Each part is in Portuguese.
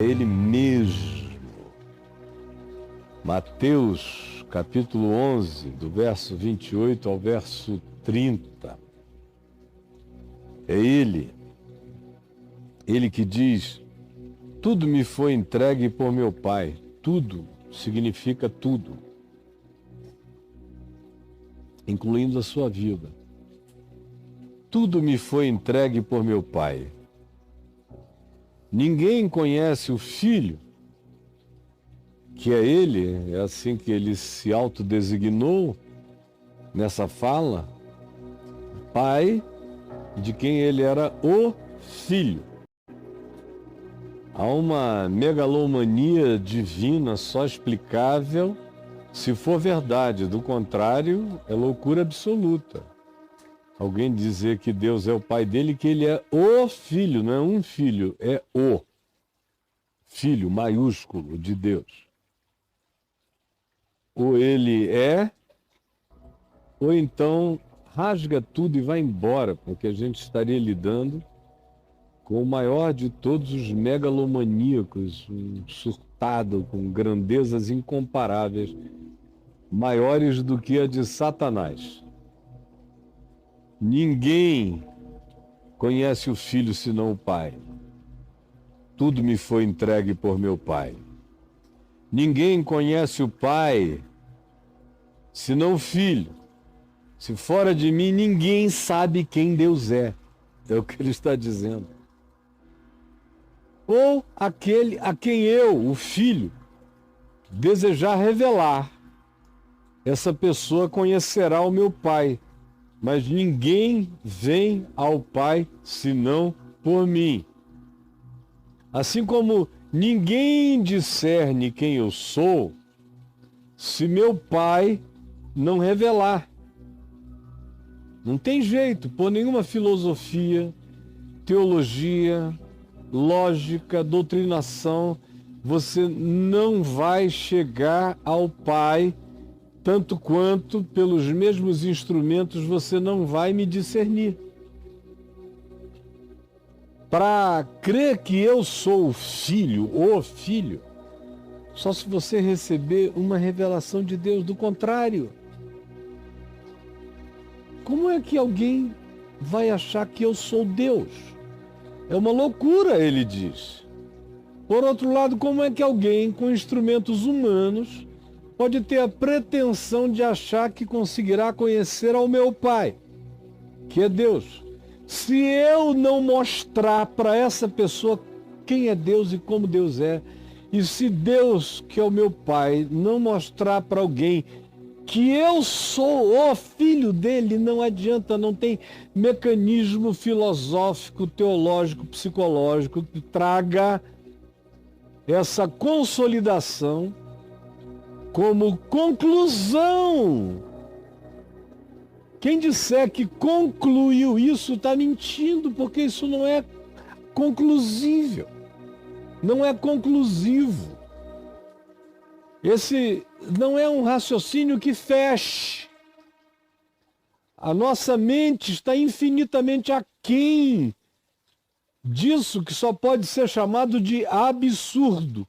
Ele mesmo. Mateus, capítulo 11, do verso 28 ao verso 30. É ele que diz: tudo me foi entregue por meu Pai. Tudo significa tudo, incluindo a sua vida. Tudo me foi entregue por meu Pai. Ninguém conhece o Filho, que é ele, é assim que ele se autodesignou nessa fala, Pai, de quem ele era o Filho. Há uma megalomania divina só explicável se for verdade, do contrário, é loucura absoluta. Alguém dizer que Deus é o Pai dele, que ele é o Filho, não é um filho, é o Filho maiúsculo de Deus. Ou ele é, ou então rasga tudo e vai embora, porque a gente estaria lidando com o maior de todos os megalomaníacos, um surtado com grandezas incomparáveis, maiores do que a de Satanás. Ninguém conhece o Filho senão o Pai. Tudo me foi entregue por meu Pai. Ninguém conhece o Pai senão o Filho. Se fora de mim, ninguém sabe quem Deus é. É o que ele está dizendo. Ou aquele a quem eu, o Filho, desejar revelar, essa pessoa conhecerá o meu Pai. Mas ninguém vem ao Pai senão por mim. Assim como ninguém discerne quem eu sou, se meu Pai não revelar. Não tem jeito, por nenhuma filosofia, teologia, lógica, doutrinação, você não vai chegar ao Pai, tanto quanto pelos mesmos instrumentos você não vai me discernir. Para crer que eu sou o Filho, só se você receber uma revelação de Deus. Do contrário, como é que alguém vai achar que eu sou Deus? É uma loucura, ele diz. Por outro lado, como é que alguém com instrumentos humanos pode ter a pretensão de achar que conseguirá conhecer ao meu Pai, que é Deus, se eu não mostrar para essa pessoa quem é Deus e como Deus é, e se Deus, que é o meu Pai, não mostrar para alguém que eu sou o Filho dele, não adianta, não tem mecanismo filosófico, teológico, psicológico que traga essa consolidação como conclusão. Quem disser que concluiu isso está mentindo, porque isso não é conclusível, não é conclusivo. Esse não é um raciocínio que feche. A nossa mente está infinitamente aquém disso que só pode ser chamado de absurdo.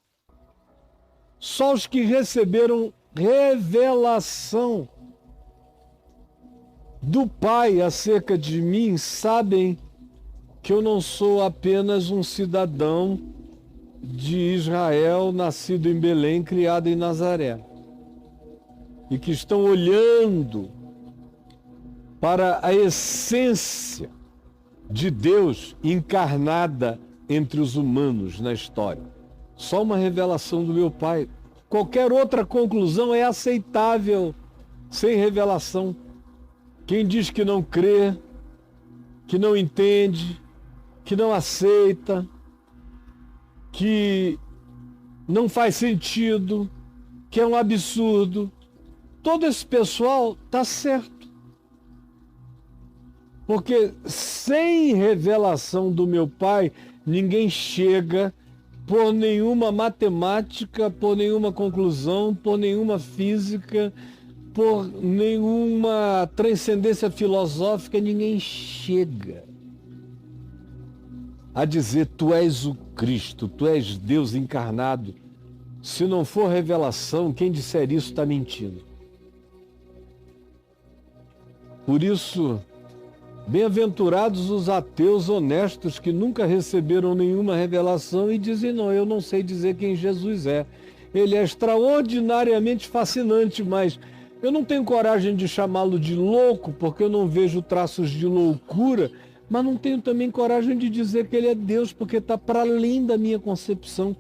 Só os que receberam revelação do Pai acerca de mim sabem que eu não sou apenas um cidadão de Israel, nascido em Belém, criado em Nazaré, e que estão olhando para a essência de Deus encarnada entre os humanos na história. Só uma revelação do meu Pai. Qualquer outra conclusão é aceitável sem revelação. Quem diz que não crê, que não entende, que não aceita, que não faz sentido, que é um absurdo, todo esse pessoal está certo. Porque sem revelação do meu Pai, ninguém chega por nenhuma matemática, por nenhuma conclusão, por nenhuma física, por nenhuma transcendência filosófica, ninguém chega. a dizer: tu és o Cristo, tu és Deus encarnado. Se não for revelação, quem disser isso está mentindo. Por isso, bem-aventurados os ateus honestos que nunca receberam nenhuma revelação e dizem: não, eu não sei dizer quem Jesus é. Ele é extraordinariamente fascinante, mas eu não tenho coragem de chamá-lo de louco, porque eu não vejo traços de loucura, mas não tenho também coragem de dizer que ele é Deus, porque está para além da minha concepção.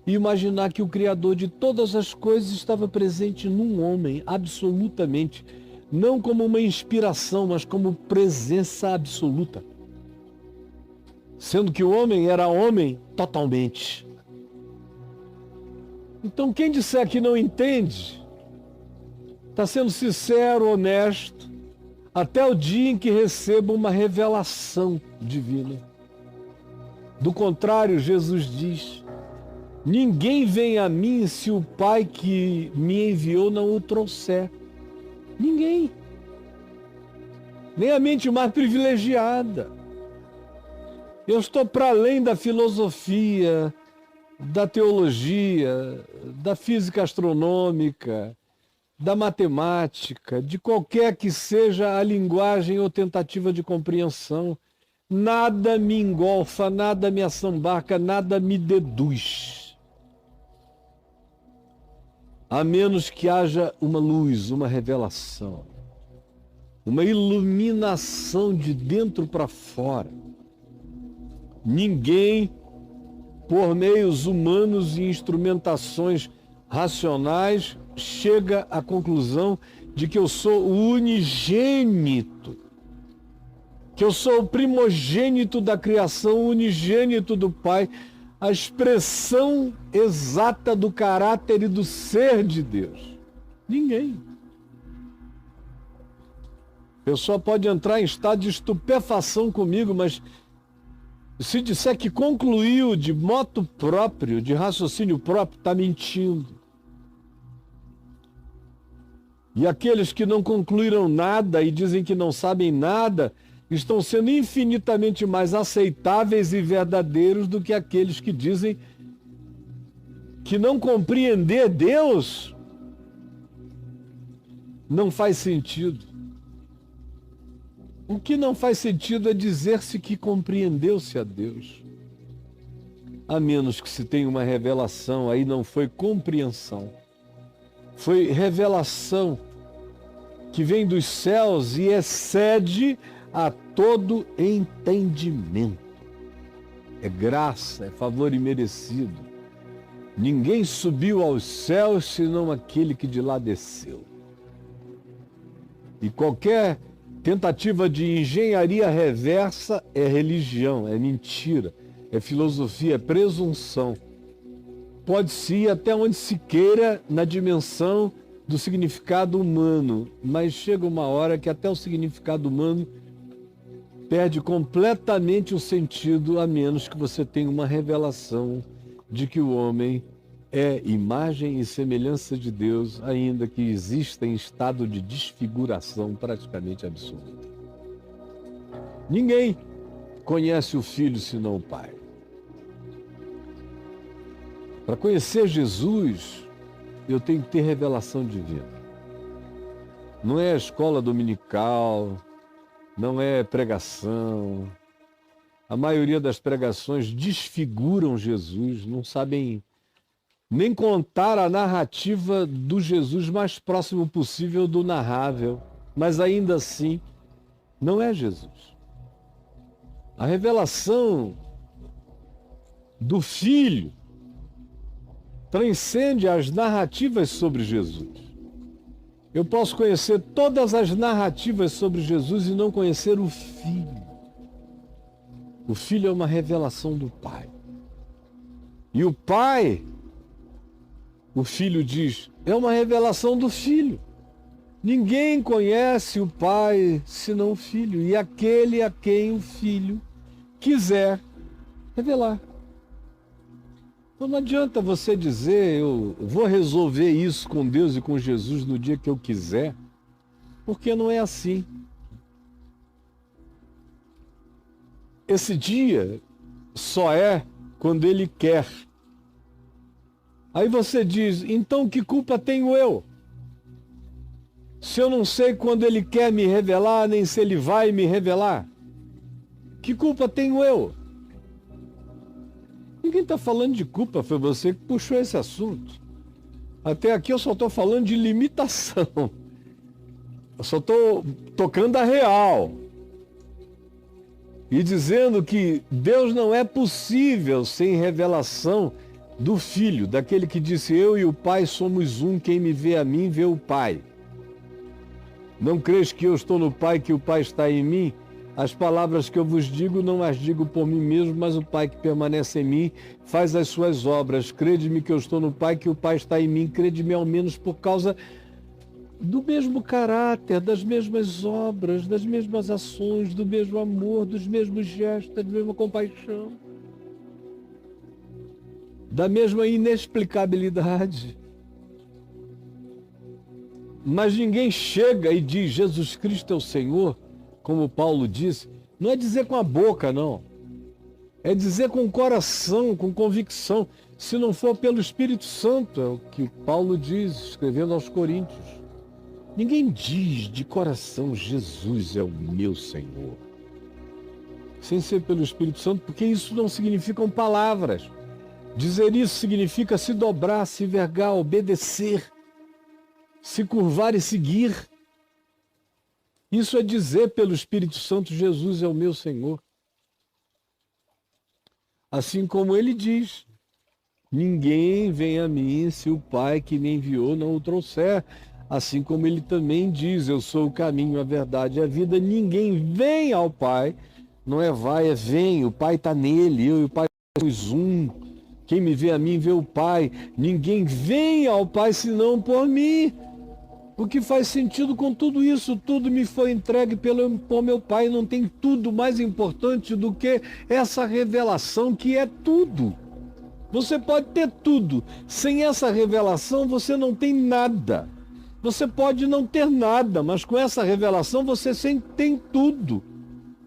E imaginar que o Criador de todas as coisas estava presente num homem, absolutamente, não como uma inspiração, mas como presença absoluta. Sendo que o homem era homem totalmente. Então quem disser que não entende, está sendo sincero, honesto, até o dia em que receba uma revelação divina. Do contrário, Jesus diz: ninguém vem a mim se o Pai que me enviou não o trouxer. Ninguém. Nem a mente mais privilegiada. Eu estou para além da filosofia, da teologia, da física astronômica, da matemática, de qualquer que seja a linguagem ou tentativa de compreensão. Nada me engolfa, nada me assambarca, nada me deduz. A menos que haja uma luz, uma revelação, uma iluminação de dentro para fora. Ninguém, por meios humanos e instrumentações racionais, chega à conclusão de que eu sou o unigênito, que eu sou o primogênito da criação, o unigênito do Pai, a expressão exata do caráter e do ser de Deus. Ninguém. A pessoa pode entrar em estado de estupefação comigo, mas se disser que concluiu de moto próprio, de raciocínio próprio, está mentindo. E aqueles que não concluíram nada e dizem que não sabem nada, estão sendo infinitamente mais aceitáveis e verdadeiros do que aqueles que dizem que não compreender Deus não faz sentido. O que não faz sentido é dizer-se que compreendeu-se a Deus. A menos que se tenha uma revelação, aí não foi compreensão. Foi revelação que vem dos céus e excede a todo entendimento. É graça, é favor imerecido. Ninguém subiu aos céus senão aquele que de lá desceu. E qualquer tentativa de engenharia reversa é religião, é mentira, é filosofia, é presunção. Pode-se ir até onde se queira na dimensão do significado humano, mas chega uma hora que até o significado humano perde completamente o sentido, a menos que você tenha uma revelação de que o homem é imagem e semelhança de Deus, ainda que exista em estado de desfiguração praticamente absoluta. Ninguém conhece o Filho senão o Pai. Para conhecer Jesus, eu tenho que ter revelação divina. Não é a escola dominical, não é pregação. A maioria das pregações desfiguram Jesus, não sabem nem contar a narrativa do Jesus mais próximo possível do narrável, mas ainda assim não é Jesus. A revelação do Filho transcende as narrativas sobre Jesus. Eu posso conhecer todas as narrativas sobre Jesus e não conhecer o Filho. O Filho é uma revelação do Pai. E o Pai, o Filho diz, é uma revelação do Filho. Ninguém conhece o Pai senão o Filho, e aquele a quem o Filho quiser revelar. Então não adianta você dizer, eu vou resolver isso com Deus e com Jesus no dia que eu quiser, porque não é assim. Esse dia só é quando Ele quer. Aí você diz, então que culpa tenho eu? Se eu não sei quando Ele quer me revelar, nem se Ele vai me revelar, que culpa tenho eu? Ninguém está falando de culpa, foi você que puxou esse assunto. Até aqui eu só estou falando de limitação. Eu só estou tocando a real. E dizendo que Deus não é possível sem revelação do Filho, daquele que disse, eu e o Pai somos um, quem me vê a mim, vê o Pai. Não crês que eu estou no Pai, que o Pai está em mim? As palavras que eu vos digo, não as digo por mim mesmo, mas o Pai que permanece em mim faz as suas obras. Crede-me que eu estou no Pai, que o Pai está em mim. Crede-me ao menos por causa do mesmo caráter, das mesmas obras, das mesmas ações, do mesmo amor, dos mesmos gestos, da mesma compaixão, da mesma inexplicabilidade. Mas ninguém chega e diz Jesus Cristo é o Senhor, como Paulo disse, não é dizer com a boca, não. É dizer com o coração, com convicção. Se não for pelo Espírito Santo, é o que Paulo diz, escrevendo aos Coríntios. Ninguém diz de coração, Jesus é o meu Senhor. Sem ser pelo Espírito Santo, porque isso não significam palavras. Dizer isso significa se dobrar, se vergar, obedecer, se curvar e seguir. Isso é dizer pelo Espírito Santo, Jesus é o meu Senhor. Assim como ele diz, ninguém vem a mim se o Pai que me enviou não o trouxer. Assim como ele também diz, eu sou o caminho, a verdade e a vida. Ninguém vem ao Pai, não é vai, é vem. O Pai está nele, eu e o Pai somos um. Quem me vê a mim, vê o Pai. Ninguém vem ao Pai senão por mim. O que faz sentido com tudo isso? Tudo me foi entregue por meu Pai. Não tem tudo mais importante do que essa revelação que é tudo. Você pode ter tudo. Sem essa revelação você não tem nada. Você pode não ter nada, mas com essa revelação você sempre tem tudo.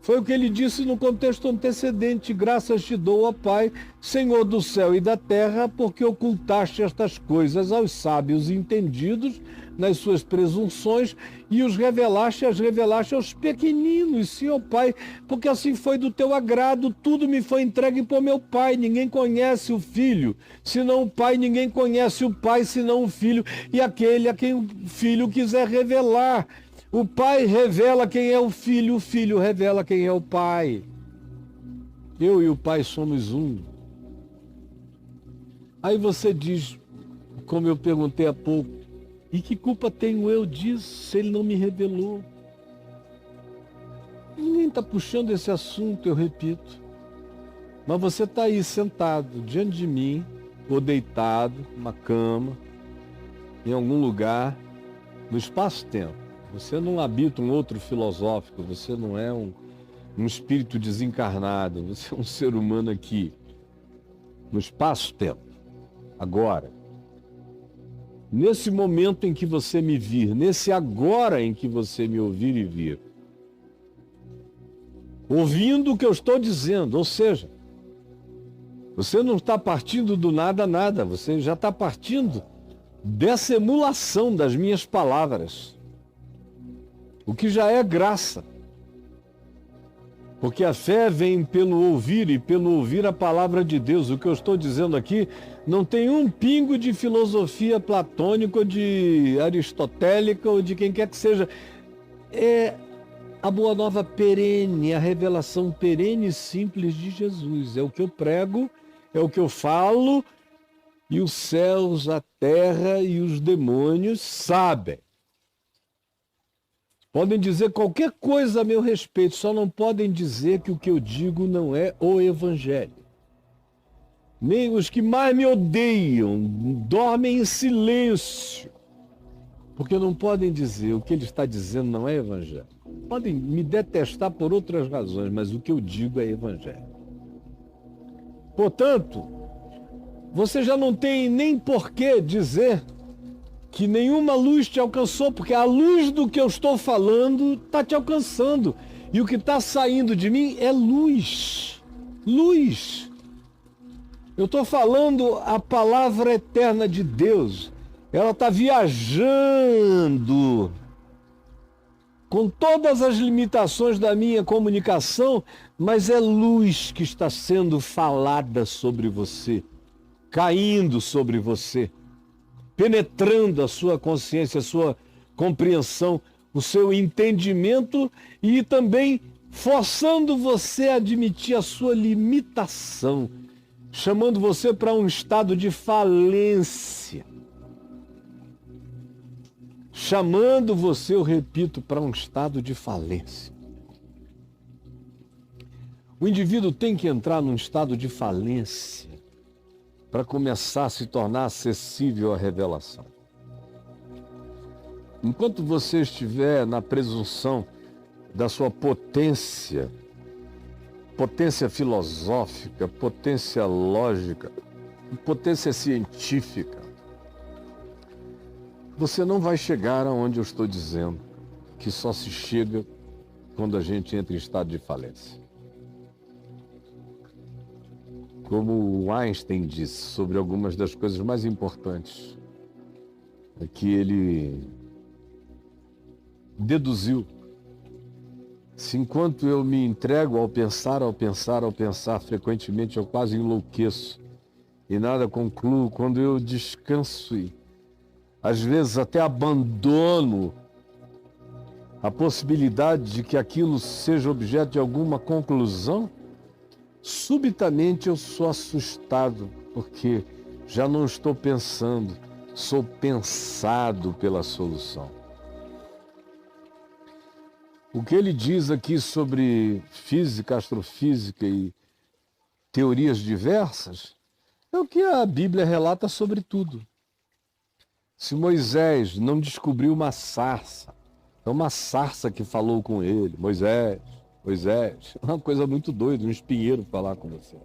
Foi o que ele disse no contexto antecedente. Graças te dou, ó Pai, Senhor do céu e da terra, porque ocultaste estas coisas aos sábios e entendidos nas suas presunções e as revelaste aos pequeninos. Sim, ó Pai, porque assim foi do teu agrado, tudo me foi entregue por meu Pai. Ninguém conhece o Filho, senão o Pai, ninguém conhece o Pai, senão o Filho, e aquele a quem o Filho quiser revelar. O Pai revela quem é o Filho revela quem é o Pai. Eu e o Pai somos um. Aí você diz, como eu perguntei há pouco, e que culpa tenho eu disso se ele não me revelou? Ninguém está puxando esse assunto, eu repito. Mas você está aí sentado diante de mim, ou deitado, numa cama, em algum lugar, no espaço-tempo. Você não habita um outro filosófico, você não é um espírito desencarnado, você é um ser humano aqui, no espaço-tempo, agora. Nesse momento em que você me vir, nesse agora em que você me ouvir e vir, ouvindo o que eu estou dizendo, ou seja, você não está partindo do nada a nada, você já está partindo dessa emulação das minhas palavras. O que já é graça. Porque a fé vem pelo ouvir e pelo ouvir a palavra de Deus. O que eu estou dizendo aqui não tem um pingo de filosofia platônica, ou de aristotélica, ou de quem quer que seja. É a boa nova perene, a revelação perene e simples de Jesus. É o que eu prego, é o que eu falo, e os céus, a terra e os demônios sabem. Podem dizer qualquer coisa a meu respeito, só não podem dizer que o que eu digo não é o Evangelho. Nem os que mais me odeiam dormem em silêncio, porque não podem dizer o que ele está dizendo não é Evangelho. Podem me detestar por outras razões, mas o que eu digo é Evangelho. Portanto, você já não tem nem por que dizer que nenhuma luz te alcançou, porque a luz do que eu estou falando está te alcançando. E o que está saindo de mim é luz. luz. Eu estou falando a palavra eterna de Deus. Ela está viajando com todas as limitações da minha comunicação, mas é luz que está sendo falada sobre você, caindo sobre você, penetrando a sua consciência, a sua compreensão, o seu entendimento e também forçando você a admitir a sua limitação, chamando você para um estado de falência. Chamando você, eu repito, para um estado de falência. O indivíduo tem que entrar num estado de falência para começar a se tornar acessível à revelação. Enquanto você estiver na presunção da sua potência filosófica, potência lógica, potência científica, você não vai chegar aonde eu estou dizendo, que só se chega quando a gente entra em estado de falência. Como Einstein disse sobre algumas das coisas mais importantes, é que ele deduziu: se enquanto eu me entrego ao pensar, frequentemente eu quase enlouqueço e nada concluo, quando eu descanso e às vezes até abandono a possibilidade de que aquilo seja objeto de alguma conclusão, subitamente eu sou assustado, porque já não estou pensando, sou pensado pela solução. O que ele diz aqui sobre física, astrofísica e teorias diversas é o que a Bíblia relata sobre tudo. Se Moisés não descobriu uma sarça, é uma sarça que falou com ele. Moisés, é uma coisa muito doida, um espinheiro falar com você.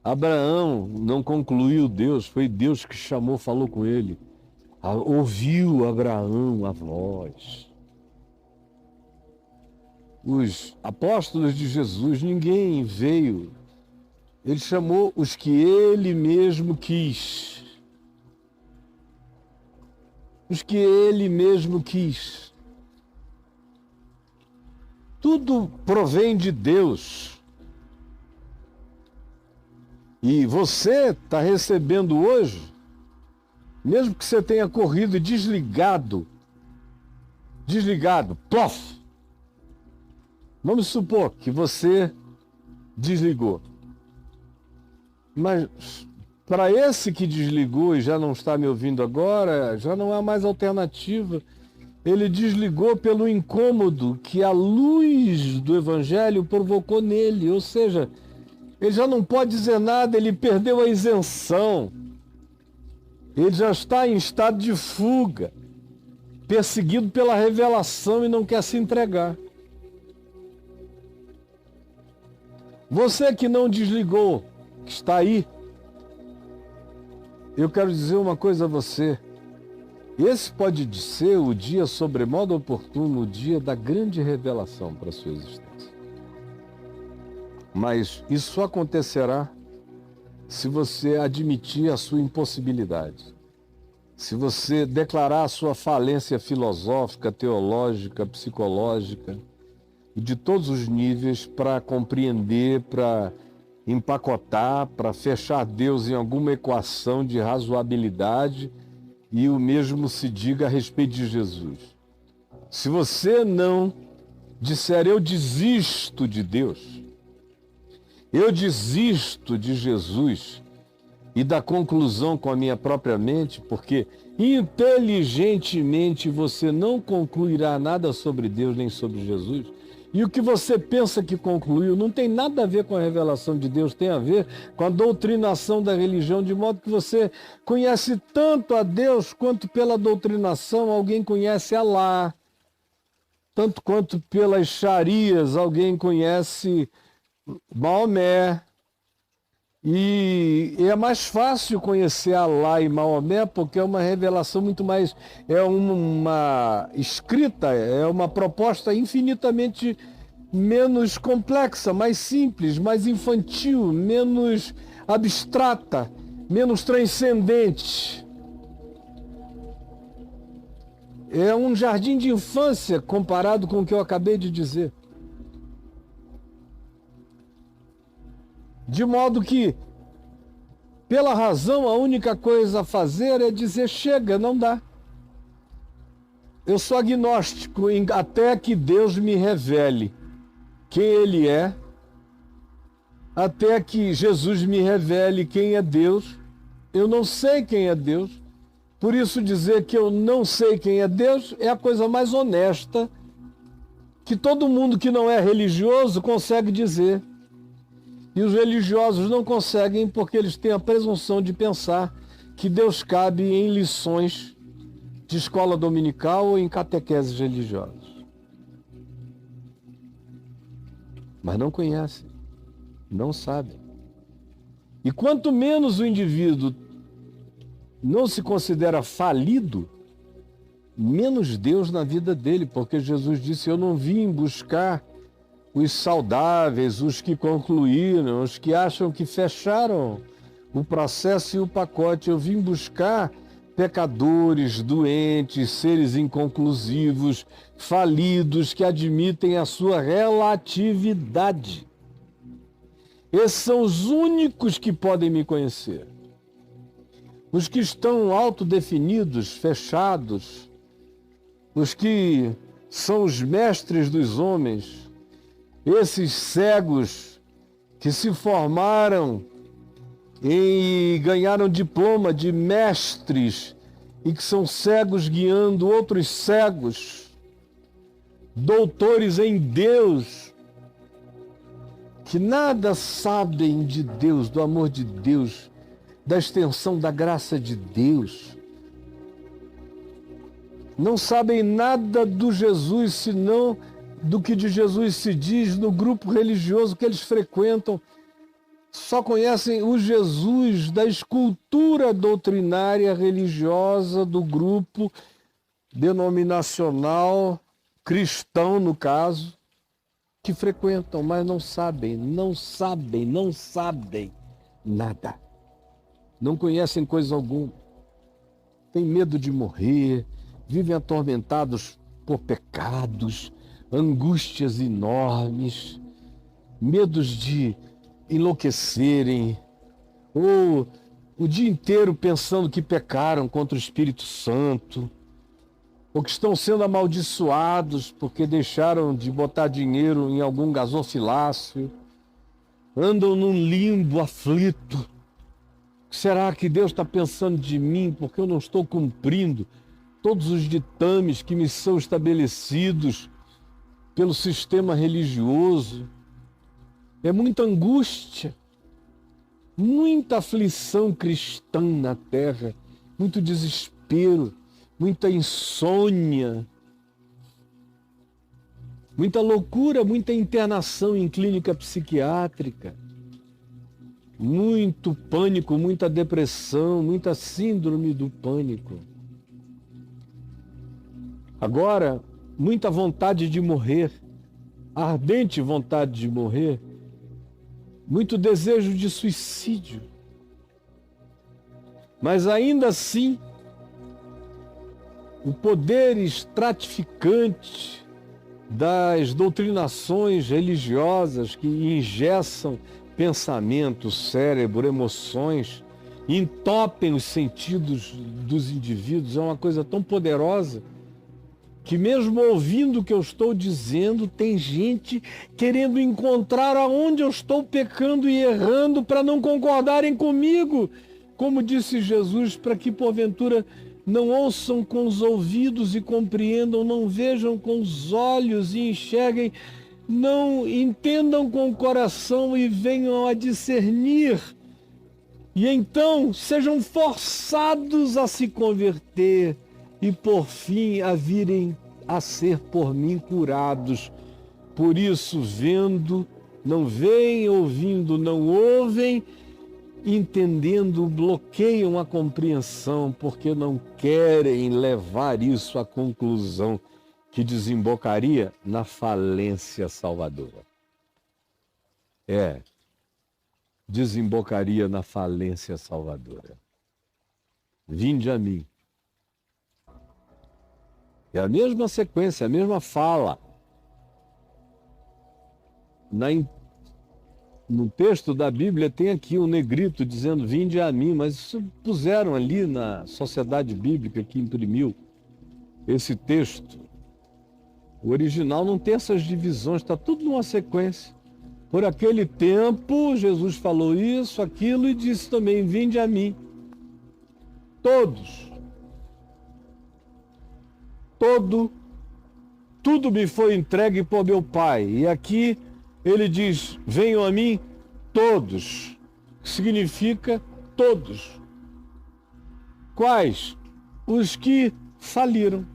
Abraão não concluiu Deus, foi Deus que chamou, falou com ele. Ouviu Abraão a voz. Os apóstolos de Jesus, ninguém veio. Ele chamou os que ele mesmo quis. Os que ele mesmo quis. Tudo provém de Deus. E você está recebendo hoje, mesmo que você tenha corrido e desligado, plof! Vamos supor que você desligou. Mas para esse que desligou e já não está me ouvindo agora, já não há mais alternativa. Ele desligou pelo incômodo que a luz do Evangelho provocou nele. Ou seja, ele já não pode dizer nada, ele perdeu a isenção. Ele já está em estado de fuga, perseguido pela revelação e não quer se entregar. Você que não desligou, que está aí, eu quero dizer uma coisa a você. Esse pode ser o dia sobremodo oportuno, o dia da grande revelação para a sua existência. Mas isso só acontecerá se você admitir a sua impossibilidade. Se você declarar a sua falência filosófica, teológica, psicológica, de todos os níveis, para compreender, para empacotar, para fechar Deus em alguma equação de razoabilidade, e o mesmo se diga a respeito de Jesus. Se você não disser eu desisto de Deus, eu desisto de Jesus e da conclusão com a minha própria mente, porque inteligentemente você não concluirá nada sobre Deus nem sobre Jesus, e o que você pensa que concluiu não tem nada a ver com a revelação de Deus, tem a ver com a doutrinação da religião, de modo que você conhece tanto a Deus quanto pela doutrinação alguém conhece Alá, tanto quanto pelas Sharias alguém conhece Maomé. E é mais fácil conhecer Alá e Maomé porque é uma revelação muito mais, é uma escrita, é uma proposta infinitamente menos complexa, mais simples, mais infantil, menos abstrata, menos transcendente. É um jardim de infância comparado com o que eu acabei de dizer. De modo que, pela razão, a única coisa a fazer é dizer: chega, não dá. Eu sou agnóstico até que Deus me revele quem Ele é, até que Jesus me revele quem é Deus. Eu não sei quem é Deus, por isso dizer que eu não sei quem é Deus é a coisa mais honesta que todo mundo que não é religioso consegue dizer. E os religiosos não conseguem porque eles têm a presunção de pensar que Deus cabe em lições de escola dominical ou em catequeses religiosas. Mas não conhecem, não sabem. E quanto menos o indivíduo não se considera falido, menos Deus na vida dele, porque Jesus disse: eu não vim buscar os saudáveis, os que concluíram, os que acham que fecharam o processo e o pacote. Eu vim buscar pecadores, doentes, seres inconclusivos, falidos, que admitem a sua relatividade. Esses são os únicos que podem me conhecer. Os que estão autodefinidos, fechados, os que são os mestres dos homens, esses cegos que se formaram e ganharam diploma de mestres e que são cegos guiando outros cegos, doutores em Deus, que nada sabem de Deus, do amor de Deus, da extensão da graça de Deus. Não sabem nada do Jesus, senão do que de Jesus se diz no grupo religioso que eles frequentam. Só conhecem o Jesus da escultura doutrinária religiosa do grupo denominacional, cristão no caso, que frequentam, mas não sabem nada. Não conhecem coisa alguma. Têm medo de morrer, vivem atormentados por pecados, angústias enormes, medos de enlouquecerem, ou o dia inteiro pensando que pecaram contra o Espírito Santo, ou que estão sendo amaldiçoados porque deixaram de botar dinheiro em algum gasofilácio, andam num limbo aflito. Será que Deus está pensando de mim porque eu não estou cumprindo todos os ditames que me são estabelecidos pelo sistema religioso? É muita angústia, muita aflição cristã na terra, muito desespero, muita insônia, muita loucura, muita internação em clínica psiquiátrica, muito pânico, muita depressão, muita síndrome do pânico. Agora, muita vontade de morrer, ardente vontade de morrer, muito desejo de suicídio. Mas ainda assim, o poder estratificante das doutrinações religiosas que engessam pensamento, cérebro, emoções, entopem os sentidos dos indivíduos, é uma coisa tão poderosa que mesmo ouvindo o que eu estou dizendo, tem gente querendo encontrar aonde eu estou pecando e errando para não concordarem comigo. Como disse Jesus, para que porventura não ouçam com os ouvidos e compreendam, não vejam com os olhos e enxerguem, não entendam com o coração e venham a discernir. E então sejam forçados a se converter e por fim a virem a ser por mim curados. Por isso, vendo, não veem, ouvindo, não ouvem, entendendo, bloqueiam a compreensão, porque não querem levar isso à conclusão que desembocaria na falência salvadora. Desembocaria na falência salvadora. Vinde a mim. É a mesma sequência, a mesma fala. No texto da Bíblia tem aqui um negrito dizendo vinde a mim, mas isso puseram ali na sociedade bíblica que imprimiu esse texto. O original não tem essas divisões, está tudo numa sequência. Por aquele tempo, Jesus falou isso, aquilo e disse também, vinde a mim. Todos. Tudo me foi entregue por meu Pai. E aqui ele diz, venham a mim todos. Que significa todos. Quais? Os que faliram.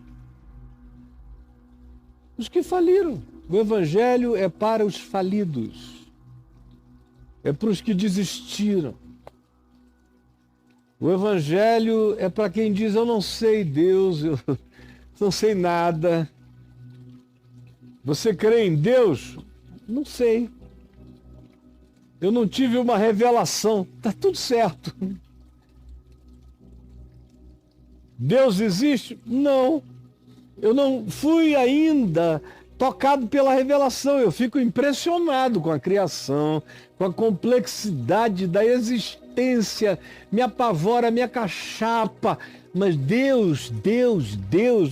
Os que faliram. O Evangelho é para os falidos. É para os que desistiram. O Evangelho é para quem diz, eu não sei Deus, eu não sei nada. Você crê em Deus? Não sei. Eu não tive uma revelação. Está tudo certo. Deus existe? Não. Eu não fui ainda tocado pela revelação. Eu fico impressionado com a criação, com a complexidade da existência. Me apavora, me acachapa. Mas Deus,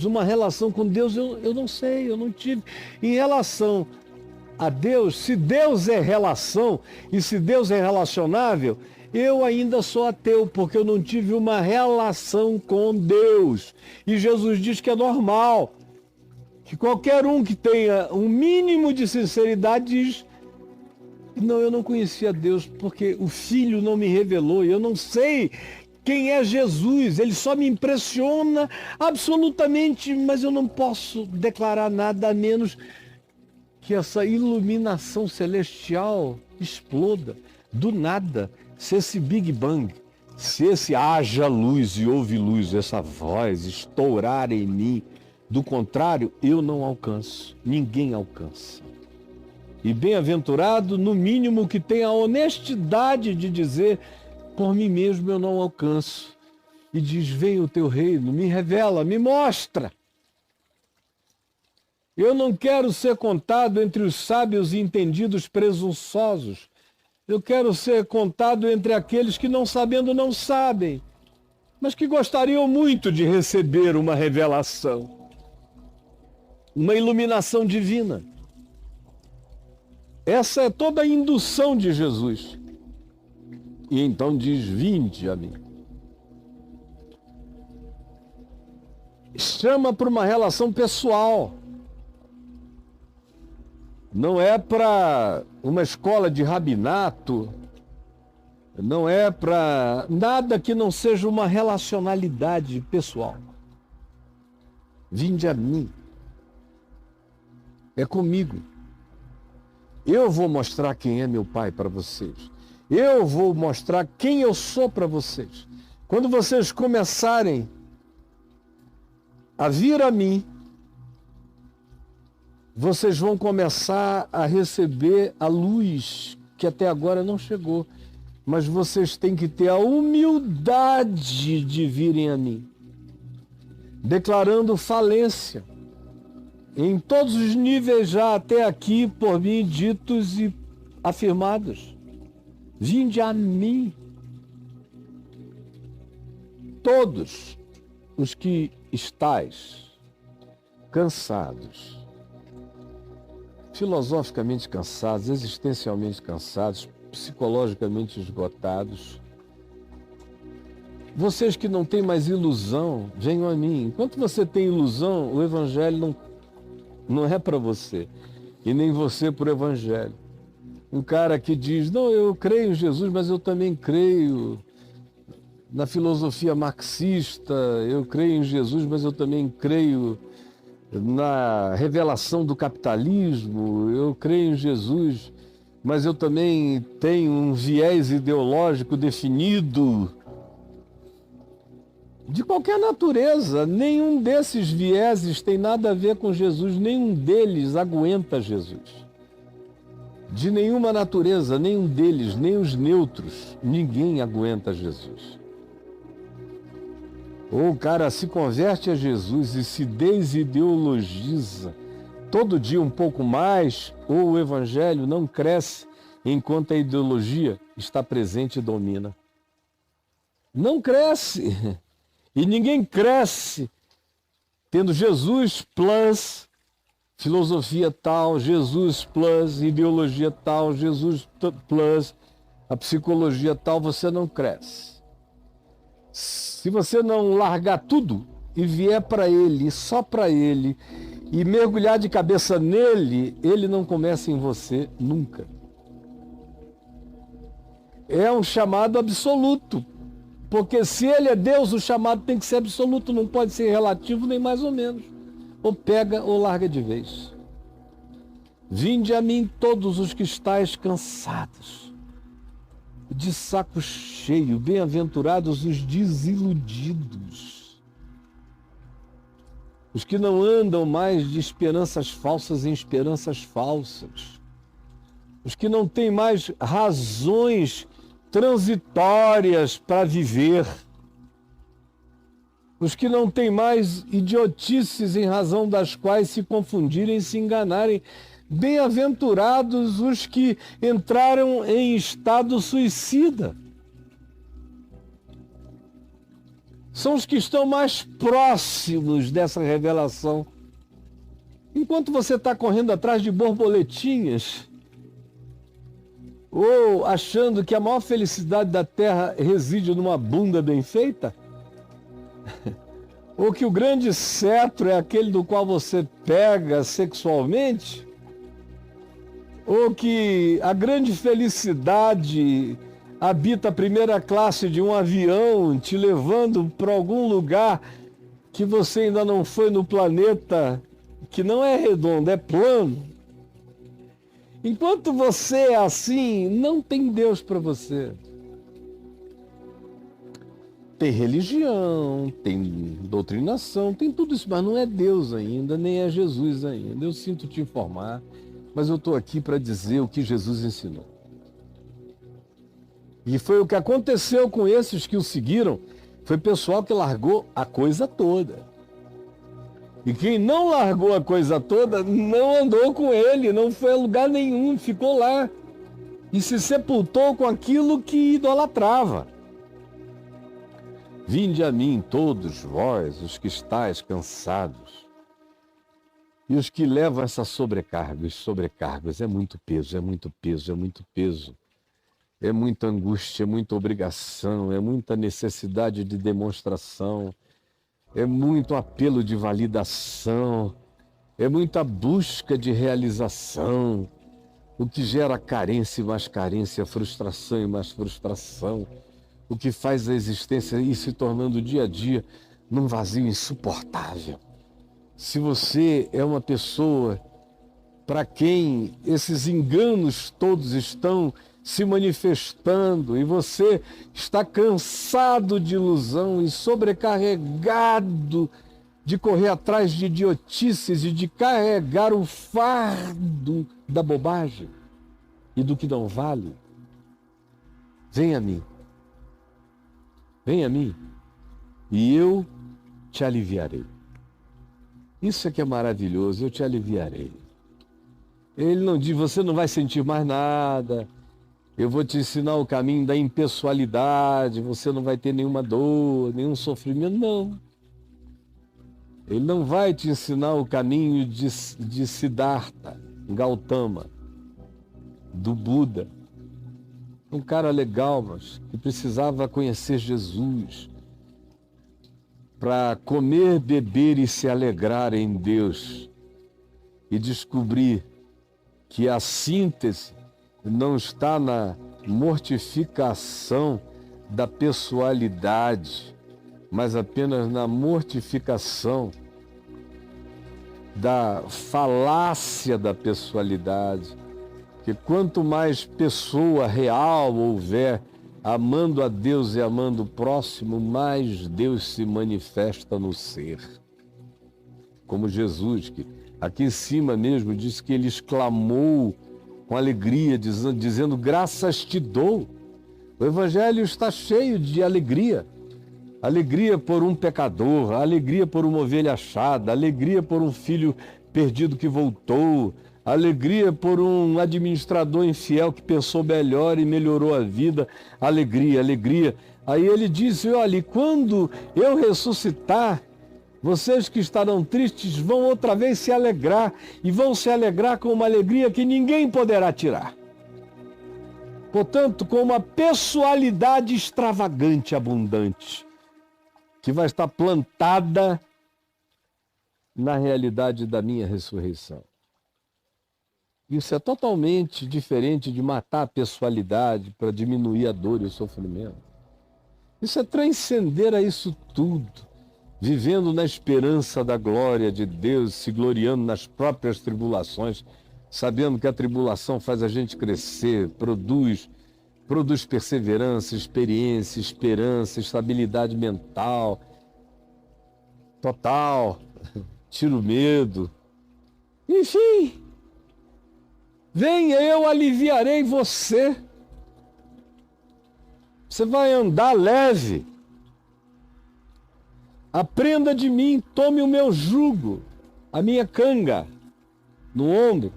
uma relação com Deus, eu não sei, eu não tive. Em relação a Deus, se Deus é relação e se Deus é relacionável, eu ainda sou ateu, porque eu não tive uma relação com Deus. E Jesus diz que é normal, que qualquer um que tenha um mínimo de sinceridade diz, não, eu não conhecia Deus, porque o Filho não me revelou, e eu não sei quem é Jesus, ele só me impressiona absolutamente, mas eu não posso declarar nada a menos que essa iluminação celestial exploda do nada. Se esse Big Bang, se esse haja luz e houve luz, essa voz estourar em mim, do contrário, eu não alcanço, ninguém alcança. E bem-aventurado, no mínimo, que tem a honestidade de dizer, por mim mesmo eu não alcanço. E diz, venha o teu reino, me revela, me mostra. Eu não quero ser contado entre os sábios e entendidos presunçosos. Eu quero ser contado entre aqueles que não sabendo não sabem, mas que gostariam muito de receber uma revelação, uma iluminação divina. Essa é toda a indução de Jesus. E então diz, vinde a mim. Chama para uma relação pessoal. Não é para uma escola de rabinato, não é para nada que não seja uma relacionalidade pessoal. Vinde a mim. É comigo. Eu vou mostrar quem é meu Pai para vocês. Eu vou mostrar quem eu sou para vocês. Quando vocês começarem a vir a mim, vocês vão começar a receber a luz que até agora não chegou. Mas vocês têm que ter a humildade de virem a mim, declarando falência em todos os níveis já até aqui por mim ditos e afirmados. Vinde a mim, todos os que estáis cansados, filosoficamente cansados, existencialmente cansados, psicologicamente esgotados. Vocês que não têm mais ilusão, venham a mim. Enquanto você tem ilusão, o Evangelho não é para você, e nem você para o Evangelho. Um cara que diz, não, eu creio em Jesus, mas eu também creio na filosofia marxista, eu creio em Jesus, mas eu também creio na revelação do capitalismo, eu creio em Jesus, mas eu também tenho um viés ideológico definido. de qualquer natureza. Nenhum desses vieses tem nada a ver com Jesus, nenhum deles aguenta Jesus. De nenhuma natureza, nenhum deles, nem os neutros, ninguém aguenta Jesus. Ou o cara se converte a Jesus e se desideologiza todo dia um pouco mais, ou o evangelho não cresce enquanto a ideologia está presente e domina. Não cresce. E ninguém cresce tendo Jesus plus filosofia tal, Jesus plus ideologia tal, Jesus plus a psicologia tal. Você não cresce. Se você não largar tudo e vier para Ele, só para Ele, e mergulhar de cabeça nele, Ele não começa em você nunca. É um chamado absoluto. Porque se Ele é Deus, o chamado tem que ser absoluto, não pode ser relativo nem mais ou menos. Ou pega ou larga de vez. Vinde a mim todos os que estáis cansados, de saco cheio, bem-aventurados os desiludidos, os que não andam mais de esperanças falsas em esperanças falsas, os que não têm mais razões transitórias para viver, os que não têm mais idiotices em razão das quais se confundirem e se enganarem. Bem-aventurados os que entraram em estado suicida. São os que estão mais próximos dessa revelação. Enquanto você está correndo atrás de borboletinhas, ou achando que a maior felicidade da terra reside numa bunda bem feita, ou que o grande cetro é aquele do qual você pega sexualmente, ou que a grande felicidade habita a primeira classe de um avião te levando para algum lugar que você ainda não foi no planeta, que não é redondo, é plano. Enquanto você é assim, não tem Deus para você. Tem religião, tem doutrinação, tem tudo isso, mas não é Deus ainda, nem é Jesus ainda. Eu sinto te informar, mas eu estou aqui para dizer o que Jesus ensinou. E foi o que aconteceu com esses que o seguiram. Foi pessoal que largou a coisa toda. E quem não largou a coisa toda, não andou com ele, não foi a lugar nenhum, ficou lá. E se sepultou com aquilo que idolatrava. Vinde a mim todos vós, os que estáis cansados, e os que levam essa sobrecarga. Os sobrecargas é muito peso, é muito peso, é muito peso. É muita angústia, é muita obrigação, é muita necessidade de demonstração, é muito apelo de validação, é muita busca de realização, o que gera carência e mais carência, frustração e mais frustração, o que faz a existência ir se tornando dia a dia num vazio insuportável. Se você é uma pessoa para quem esses enganos todos estão se manifestando e você está cansado de ilusão e sobrecarregado de correr atrás de idiotices e de carregar o fardo da bobagem e do que não vale, venha a mim. Venha a mim e eu te aliviarei. Isso é que é maravilhoso, eu te aliviarei. Ele não diz, você não vai sentir mais nada, eu vou te ensinar o caminho da impessoalidade, você não vai ter nenhuma dor, nenhum sofrimento, não. Ele não vai te ensinar o caminho de Siddhartha, Gautama, do Buda. Um cara legal, mas que precisava conhecer Jesus para comer, beber e se alegrar em Deus e descobrir que a síntese não está na mortificação da pessoalidade, mas apenas na mortificação da falácia da pessoalidade. Que quanto mais pessoa real houver amando a Deus e amando o próximo, mais Deus se manifesta no ser. Como Jesus, que aqui em cima mesmo diz que ele exclamou com alegria, dizendo: graças te dou. O Evangelho está cheio de alegria. Alegria por um pecador, alegria por uma ovelha achada, alegria por um filho perdido que voltou, alegria por um administrador infiel que pensou melhor e melhorou a vida, alegria, alegria. Aí ele disse: olha, quando eu ressuscitar, vocês que estarão tristes vão outra vez se alegrar, e vão se alegrar com uma alegria que ninguém poderá tirar. Portanto, com uma pessoalidade extravagante, abundante, que vai estar plantada na realidade da minha ressurreição. Isso é totalmente diferente de matar a pessoalidade para diminuir a dor e o sofrimento. Isso é transcender a isso tudo, vivendo na esperança da glória de Deus, se gloriando nas próprias tribulações, sabendo que a tribulação faz a gente crescer, produz perseverança, experiência, esperança, estabilidade mental, total, tira o medo. Enfim, venha, eu aliviarei você. Você vai andar leve. Aprenda de mim, tome o meu jugo, a minha canga no ombro.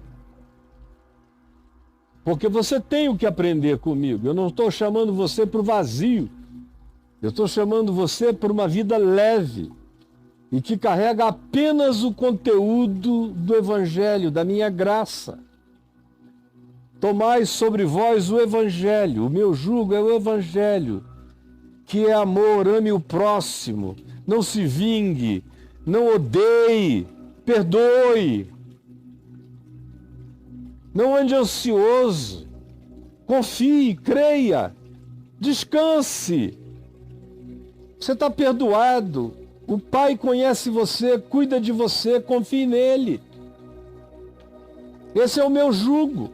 Porque você tem o que aprender comigo. Eu não estou chamando você para o vazio. Eu estou chamando você para uma vida leve e que carrega apenas o conteúdo do Evangelho, da minha graça. Tomai sobre vós o Evangelho. O meu jugo é o Evangelho, que é amor, ame o próximo, não se vingue, não odeie, perdoe. Não ande ansioso, confie, creia, descanse. Você está perdoado, o Pai conhece você, cuida de você, confie nele. Esse é o meu jugo,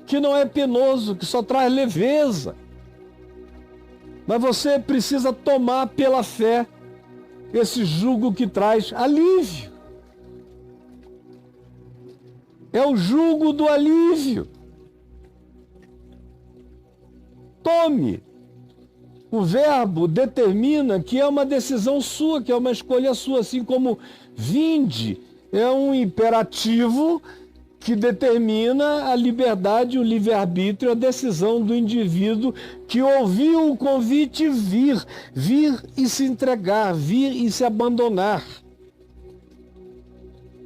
que não é penoso, que só traz leveza. Mas você precisa tomar pela fé esse jugo que traz alívio. É o jugo do alívio. Tome. O verbo determina que é uma decisão sua, que é uma escolha sua, assim como vinde é um imperativo que determina a liberdade, o livre-arbítrio, a decisão do indivíduo que ouviu o convite vir e se entregar, vir e se abandonar,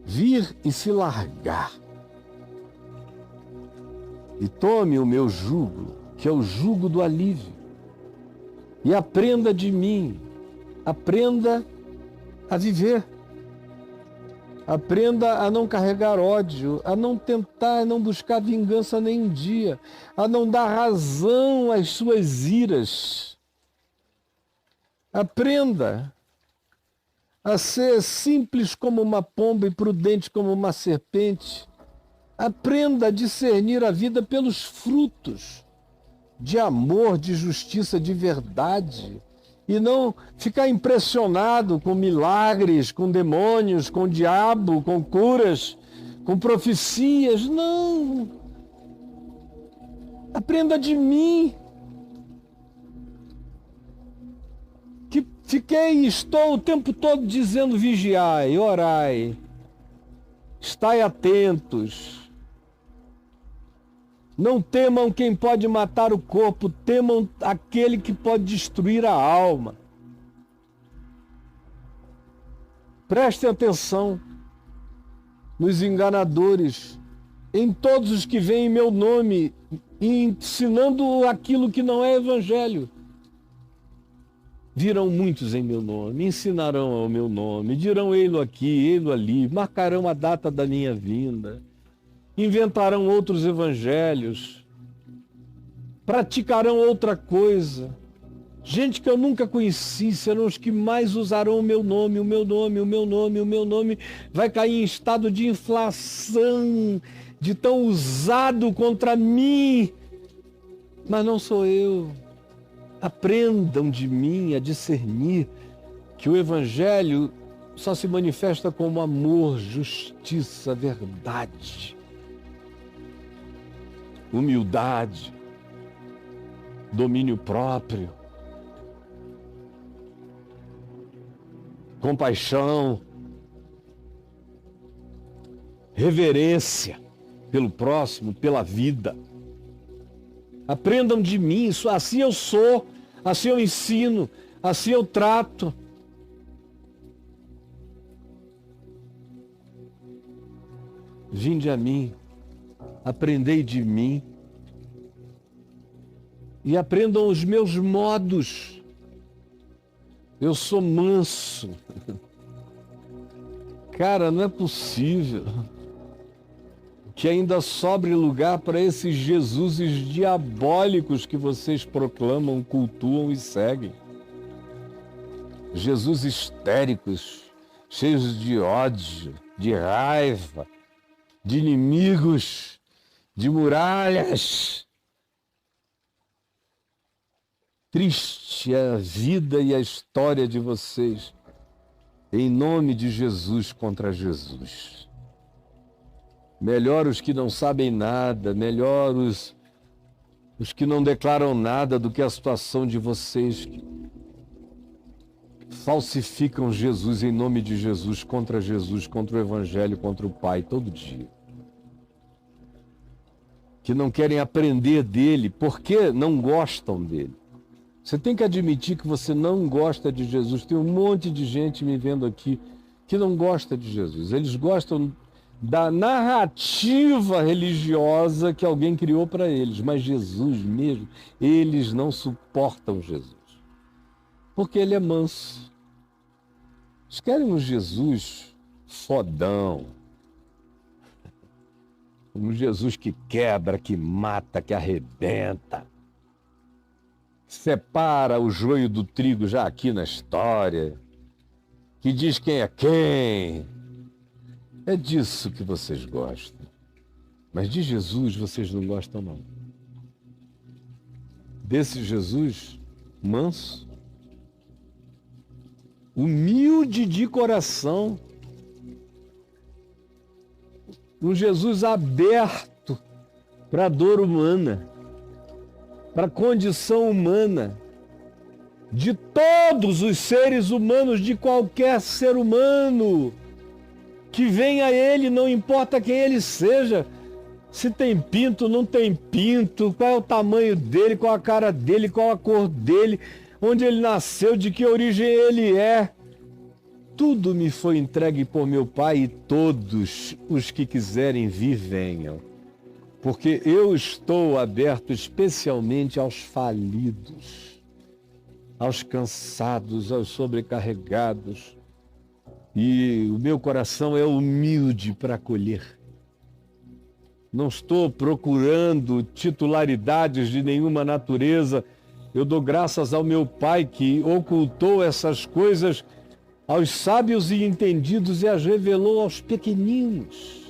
vir e se largar. E tome o meu jugo, que é o jugo do alívio, e aprenda de mim, aprenda a viver, aprenda a não carregar ódio, a não tentar, a não buscar vingança nem um dia, a não dar razão às suas iras. Aprenda a ser simples como uma pomba e prudente como uma serpente. Aprenda a discernir a vida pelos frutos de amor, de justiça, de verdade. E não ficar impressionado com milagres, com demônios, com diabo, com curas, com profecias. Não. Aprenda de mim. Que estou o tempo todo dizendo: vigiai, orai, estai atentos. Não temam quem pode matar o corpo, temam aquele que pode destruir a alma. Prestem atenção nos enganadores, em todos os que vêm em meu nome, ensinando aquilo que não é evangelho. Virão muitos em meu nome, ensinarão ao meu nome, dirão ei-lo aqui, ei-lo ali, marcarão a data da minha vinda. Inventarão outros evangelhos, praticarão outra coisa. Gente que eu nunca conheci serão os que mais usarão o meu nome, o meu nome, o meu nome, o meu nome. Vai cair em estado de inflação, de tão usado contra mim. Mas não sou eu. Aprendam de mim a discernir que o Evangelho só se manifesta como amor, justiça, verdade, humildade, domínio próprio, compaixão, reverência pelo próximo, pela vida. Aprendam de mim, assim eu sou, assim eu ensino, assim eu trato. Vinde a mim, aprendei de mim e aprendam os meus modos. Eu sou manso. Cara, não é possível que ainda sobre lugar para esses Jesuses diabólicos que vocês proclamam, cultuam e seguem. Jesus histéricos, cheios de ódio, de raiva, de inimigos, de muralhas. Triste é a vida e a história de vocês, em nome de Jesus contra Jesus. Melhor os que não sabem nada, melhor os que não declaram nada do que a situação de vocês que falsificam Jesus em nome de Jesus, contra o Evangelho, contra o Pai, todo dia. Que não querem aprender dele porque não gostam dele. Você tem que admitir que você não gosta de Jesus. Tem um monte de gente me vendo aqui que não gosta de Jesus. Eles gostam da narrativa religiosa que alguém criou para eles, mas Jesus mesmo, eles não suportam Jesus, porque ele é manso. Eles querem um Jesus fodão, um Jesus que quebra, que mata, que arrebenta, separa o joio do trigo já aqui na história, que diz quem é quem. É disso que vocês gostam. Mas de Jesus vocês não gostam, não. Desse Jesus manso, humilde de coração, um Jesus aberto para a dor humana, para a condição humana, de todos os seres humanos, de qualquer ser humano que venha a ele, não importa quem ele seja, se tem pinto, não tem pinto, qual é o tamanho dele, qual a cara dele, qual a cor dele, onde ele nasceu, de que origem ele é. Tudo me foi entregue por meu Pai e todos os que quiserem vir, venham. Porque eu estou aberto especialmente aos falidos, aos cansados, aos sobrecarregados. E o meu coração é humilde para acolher. Não estou procurando titularidades de nenhuma natureza. Eu dou graças ao meu Pai que ocultou essas coisas aos sábios e entendidos e as revelou aos pequeninos.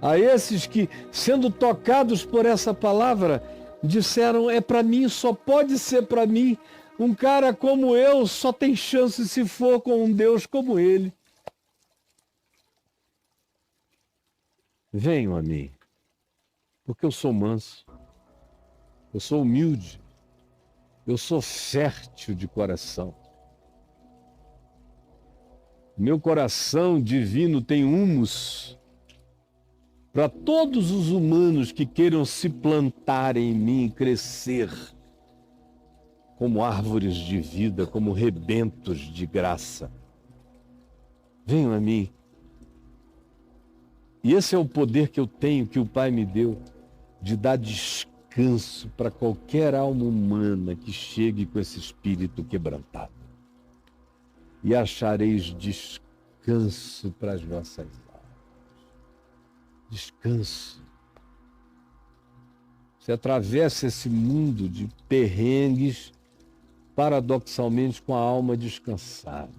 A esses que, sendo tocados por essa palavra, disseram, é para mim, só pode ser para mim. Um cara como eu só tem chance se for com um Deus como ele. Venham a mim, porque eu sou manso, eu sou humilde, eu sou fértil de coração. Meu coração divino tem humus para todos os humanos que queiram se plantar em mim, crescer como árvores de vida, como rebentos de graça. Venham a mim. E esse é o poder que eu tenho, que o Pai me deu, de dar descanso para qualquer alma humana que chegue com esse espírito quebrantado. E achareis descanso para as vossas almas. Descanso. Você atravessa esse mundo de perrengues, paradoxalmente com a alma descansada.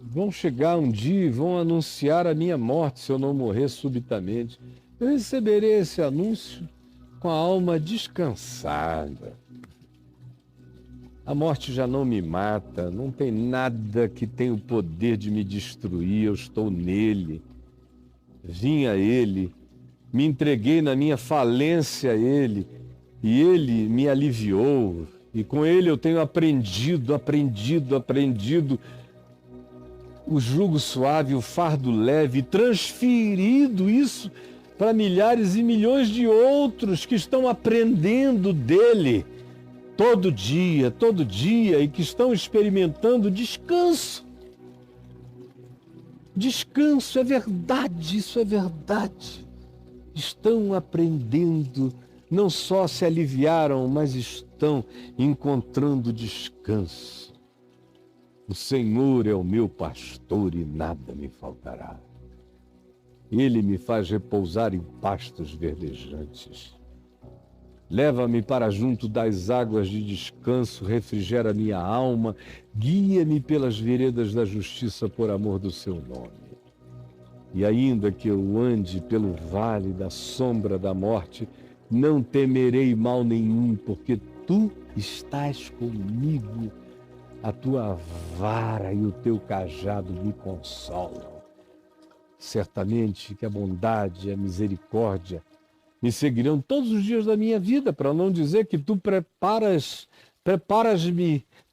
Vão chegar um dia e vão anunciar a minha morte se eu não morrer subitamente. Eu receberei esse anúncio com a alma descansada. A morte já não me mata, não tem nada que tenha o poder de me destruir, eu estou nele. Vim a ele, me entreguei na minha falência a ele, e ele me aliviou, e com ele eu tenho aprendido o jugo suave, o fardo leve, transferido isso para milhares e milhões de outros que estão aprendendo dele todo dia, e que estão experimentando descanso. Descanso, é verdade, isso é verdade. Estão aprendendo, não só se aliviaram, mas estão encontrando descanso. O Senhor é o meu pastor e nada me faltará. Ele me faz repousar em pastos verdejantes. Leva-me para junto das águas de descanso, refrigera minha alma, guia-me pelas veredas da justiça por amor do seu nome. E ainda que eu ande pelo vale da sombra da morte, não temerei mal nenhum, porque tu estás comigo. A tua vara e o teu cajado me consolam. Certamente que a bondade e a misericórdia me seguirão todos os dias da minha vida, para não dizer que tu preparas-me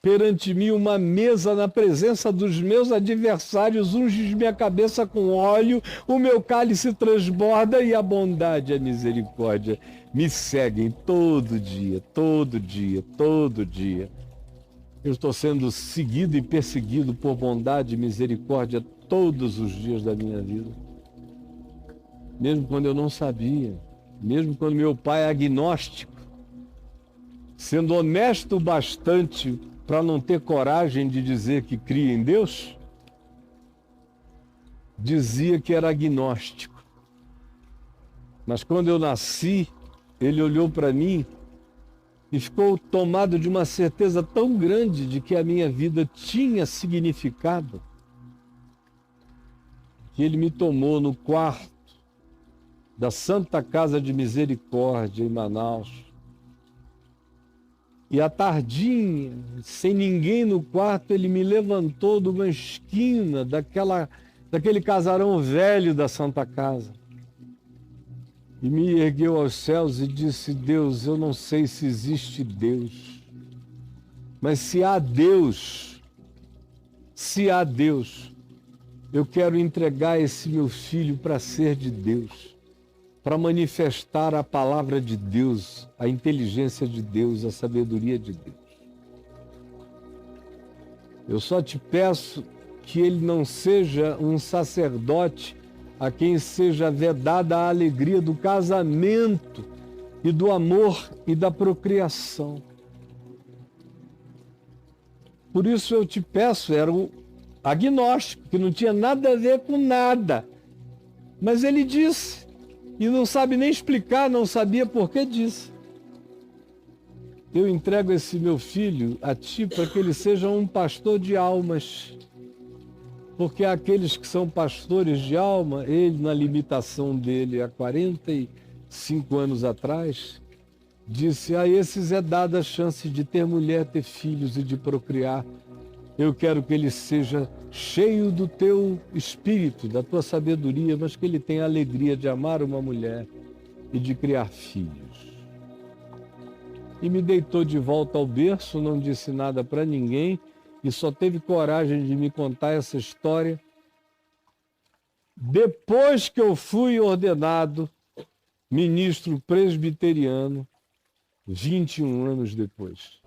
perante mim uma mesa na presença dos meus adversários, unges minha cabeça com óleo, o meu cálice transborda e a bondade e a misericórdia me seguem todo dia. Eu estou sendo seguido e perseguido por bondade e misericórdia todos os dias da minha vida. Mesmo quando eu não sabia, mesmo quando meu pai é agnóstico, sendo honesto bastante para não ter coragem de dizer que cria em Deus, dizia que era agnóstico. Mas quando eu nasci, ele olhou para mim e ficou tomado de uma certeza tão grande de que a minha vida tinha significado, que ele me tomou no quarto da Santa Casa de Misericórdia em Manaus. E à tardinha, sem ninguém no quarto, ele me levantou de uma esquina daquele casarão velho da Santa Casa. E me ergueu aos céus e disse: Deus, eu não sei se existe Deus, mas se há Deus, eu quero entregar esse meu filho para ser de Deus, para manifestar a palavra de Deus, a inteligência de Deus, a sabedoria de Deus. Eu só te peço que ele não seja um sacerdote a quem seja vedada a alegria do casamento e do amor e da procriação. Por isso eu te peço, era o agnóstico, que não tinha nada a ver com nada. Mas ele disse, e não sabe nem explicar, não sabia por que disse: eu entrego esse meu filho a ti para que ele seja um pastor de almas. Porque aqueles que são pastores de alma, ele, na limitação dele há 45 anos atrás, disse: a esses é dada a chance de ter mulher, ter filhos e de procriar. Eu quero que ele seja cheio do teu espírito, da tua sabedoria, mas que ele tenha a alegria de amar uma mulher e de criar filhos. E me deitou de volta ao berço, não disse nada para ninguém, e só teve coragem de me contar essa história depois que eu fui ordenado ministro presbiteriano, 21 anos depois.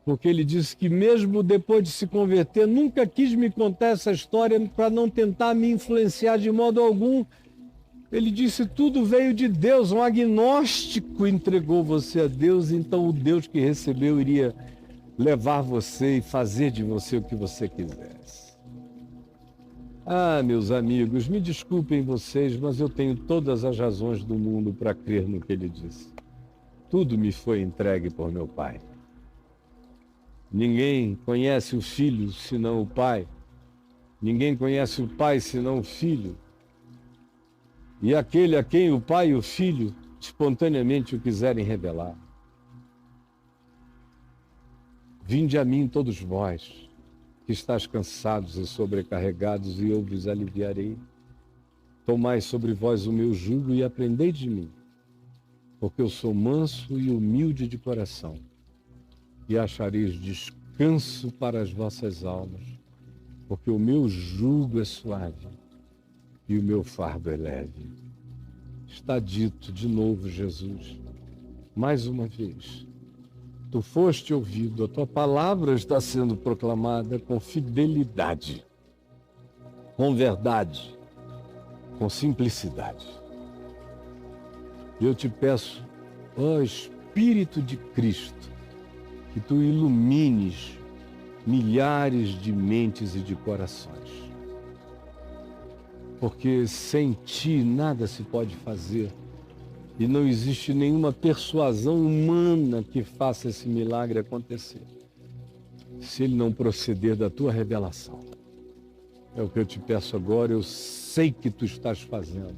Porque ele disse que mesmo depois de se converter, nunca quis me contar essa história para não tentar me influenciar de modo algum. Ele disse: tudo veio de Deus, um agnóstico entregou você a Deus, então o Deus que recebeu iria levar você e fazer de você o que você quisesse. Ah, meus amigos, me desculpem vocês, mas eu tenho todas as razões do mundo para crer no que ele disse. Tudo me foi entregue por meu Pai. Ninguém conhece o Filho senão o Pai. Ninguém conhece o Pai senão o Filho. E aquele a quem o Pai e o Filho espontaneamente o quiserem revelar. Vinde a mim todos vós, que estáis cansados e sobrecarregados, e eu vos aliviarei. Tomai sobre vós o meu jugo e aprendei de mim, porque eu sou manso e humilde de coração, e achareis descanso para as vossas almas, porque o meu jugo é suave e o meu fardo é leve. Está dito de novo, Jesus, mais uma vez. Tu foste ouvido, a tua palavra está sendo proclamada com fidelidade, com verdade, com simplicidade. Eu te peço, ó Espírito de Cristo, que tu ilumines milhares de mentes e de corações. Porque sem ti nada se pode fazer. E não existe nenhuma persuasão humana que faça esse milagre acontecer, se ele não proceder da tua revelação. É o que eu te peço agora, eu sei que tu estás fazendo,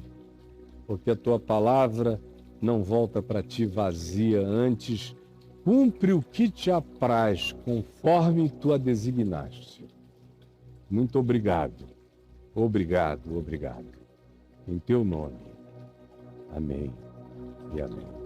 porque a tua palavra não volta para ti vazia, antes cumpre o que te apraz, conforme tu a designaste. Muito obrigado, obrigado, obrigado. Em teu nome. Amém e amém.